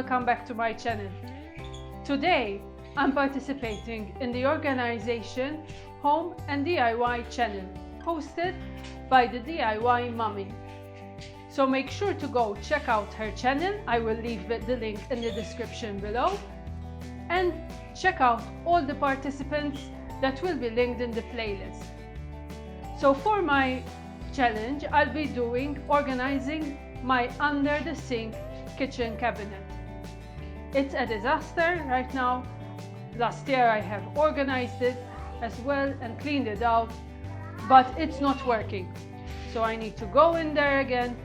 welcome back to my channel. Today I'm participating in the organization Home and DIY channel hosted by the DIY Mummy. So make sure to go check out her channel. I will leave the link in the description below, and check out all the participants that will be linked in the playlist. So for my challenge, I'll be organizing my under the sink kitchen cabinet. It's a disaster right now. Last year I have organized it as well and cleaned it out, but it's not working. So I need to go in there again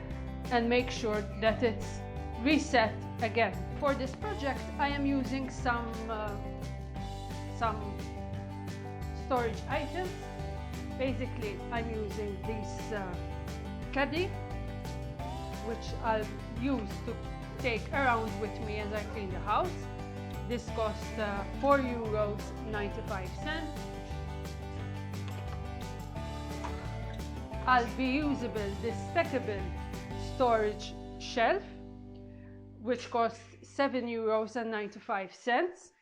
and make sure that it's reset again. For this project I am using some storage items. Basically I'm using this caddy, which I'll use to take around with me as I clean the house. This cost €4.95. I'll be usable this stackable storage shelf, which costs €7.95.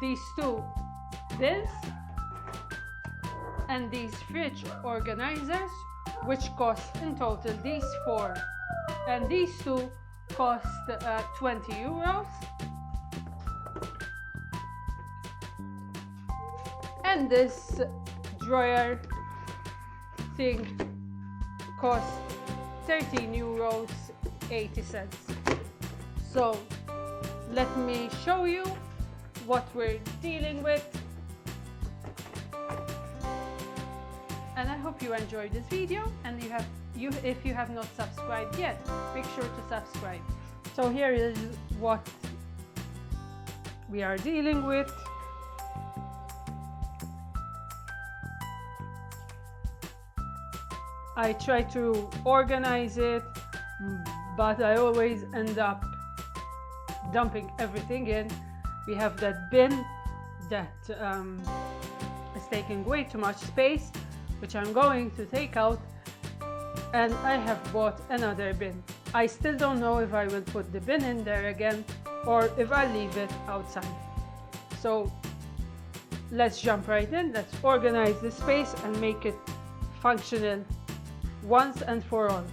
These two bins and these fridge organizers, which cost in total these four, and these two cost €20. And this drawer thing costs €13.80. So let me show you what we're dealing with, and I hope you enjoyed this video. And if you have not subscribed yet, make sure to subscribe. So here is what we are dealing with. I try to organize it, but I always end up dumping everything in. We have that bin that is taking way too much space, which I'm going to take out, and I have bought another bin. I still don't know if I will put the bin in there again or if I leave it outside. So let's jump right in. Let's organize the space and make it functional once and for all.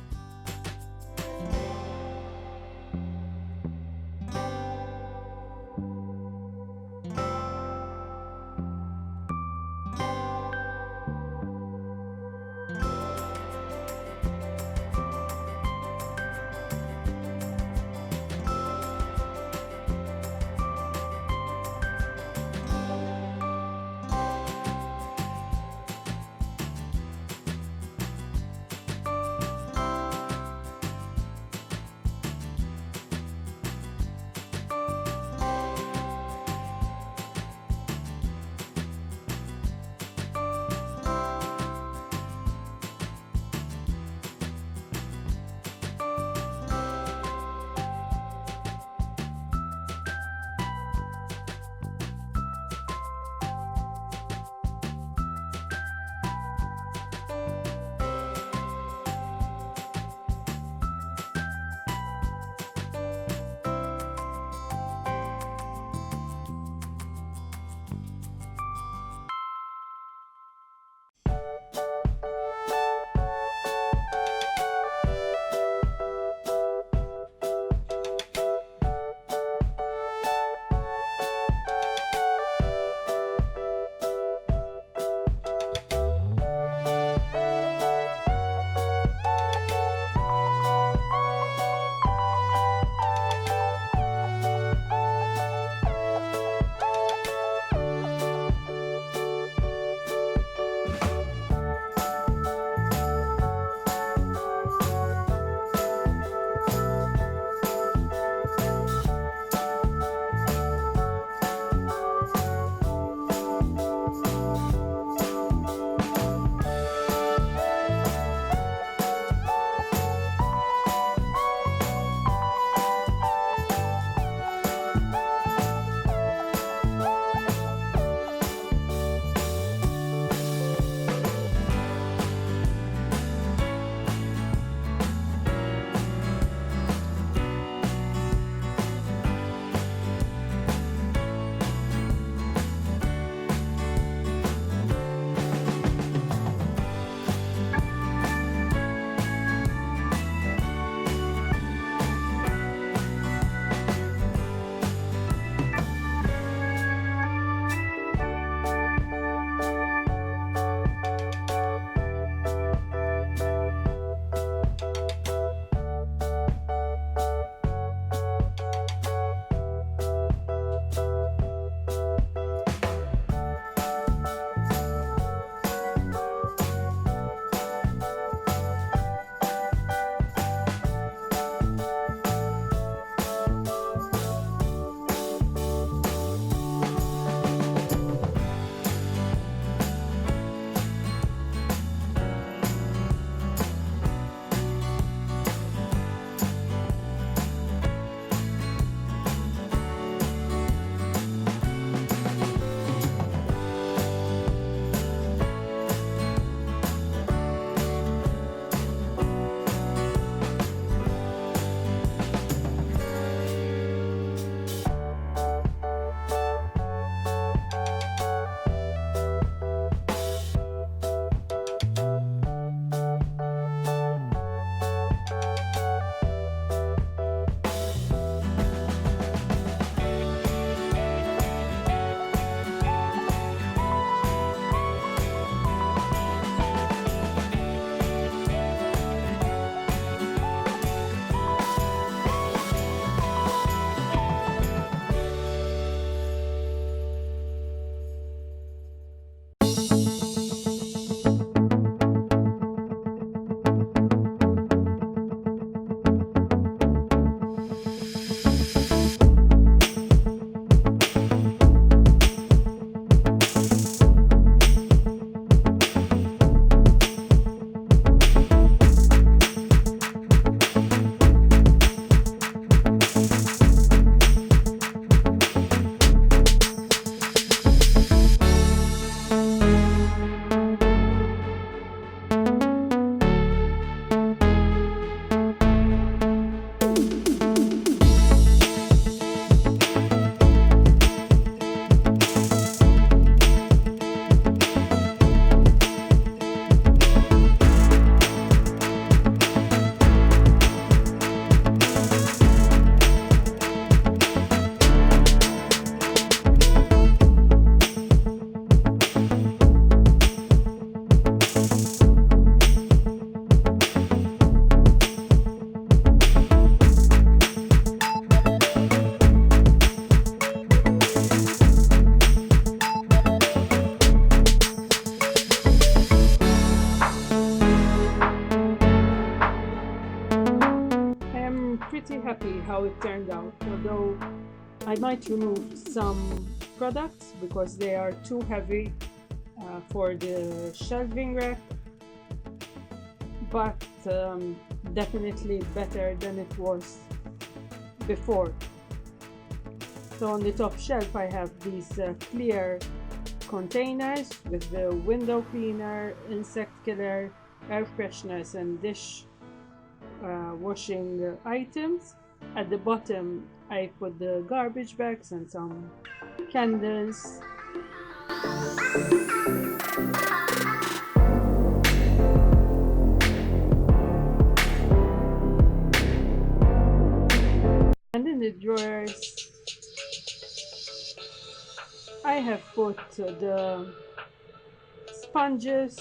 how it turned out, although I might remove some products because they are too heavy for the shelving rack, but definitely better than it was before. So on the top shelf I have these clear containers with the window cleaner, insect killer, air fresheners and dish washing items. At the bottom I put the garbage bags and some candles. And in the drawers I have put the sponges,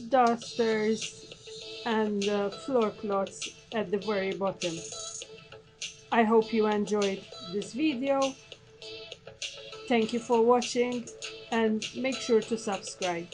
dusters and floor cloths at the very bottom. I hope you enjoyed this video. Thank you for watching and make sure to subscribe.